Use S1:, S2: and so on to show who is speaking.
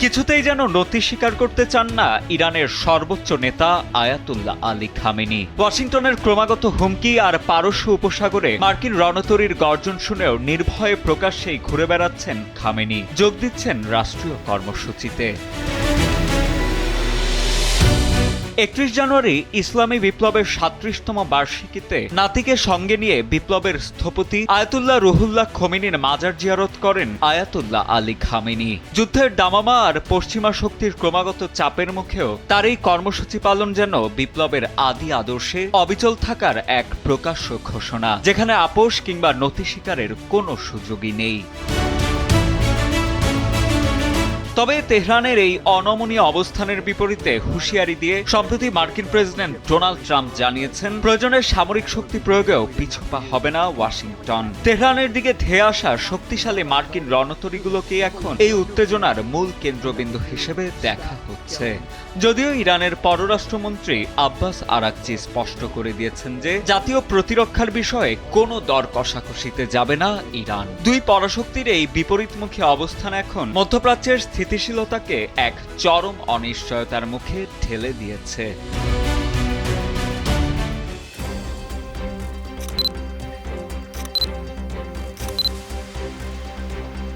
S1: কিছুতেই যেন নতি স্বীকার করতে চান না ইরানের সর্বোচ্চ নেতা আয়াতুল্লাহ আলী খামেনি। ওয়াশিংটনের ক্রমাগত হুমকি আর পারস্য উপসাগরে মার্কিন রণতরীর গর্জন শুনেও নির্ভয়ে প্রকাশ্যেই ঘুরে বেড়াচ্ছেন খামেনি, যোগ দিচ্ছেন রাষ্ট্রীয় কর্মসূচিতে। 31 জানুয়ারি ইসলামী বিপ্লবের 37তম বার্ষিকীতে নাতিকে সঙ্গে নিয়ে বিপ্লবের স্থপতি আয়াতুল্লাহ রুহুল্লাহ খোমেনির মাজার জিয়ারত করেন আয়াতুল্লাহ আলী খামেনি। যুদ্ধের দামামা আর পশ্চিমা শক্তির ক্রমাগত চাপের মুখেও তার এই কর্মসূচি পালন যেন বিপ্লবের আদি আদর্শে অবিচল থাকার এক প্রকাশ্য ঘোষণা, যেখানে আপোষ কিংবা নতি স্বীকারের কোনো সুযোগই নেই। তবে তেহরানের এই অনমনীয় অবস্থানের বিপরীতে হুঁশিয়ারি দিয়ে সম্প্রতি মার্কিন প্রেসিডেন্ট ডোনাল্ড ট্রাম্প জানিয়েছেন, প্রয়োজনে সামরিক শক্তি প্রয়োগেও পিছুপা হবে না ওয়াশিংটন। তেহরানের দিকে ধেয়ে আসা শক্তিশালী মার্কিন রণতরীগুলোকে এখন এই উত্তেজনার মূল কেন্দ্রবিন্দু হিসেবে দেখা হচ্ছে। যদিও ইরানের পররাষ্ট্রমন্ত্রী আব্বাস আরাকচি স্পষ্ট করে দিয়েছেন যে জাতীয় প্রতিরক্ষার বিষয়ে কোনো দর কষাকষিতে যাবে না ইরান। দুই পরাশক্তির এই বিপরীতমুখী অবস্থান এখন মধ্যপ্রাচ্যের স্থিতিশীলতাকে এক চরম অনিশ্চয়তার মুখে ঠেলে দিয়েছে।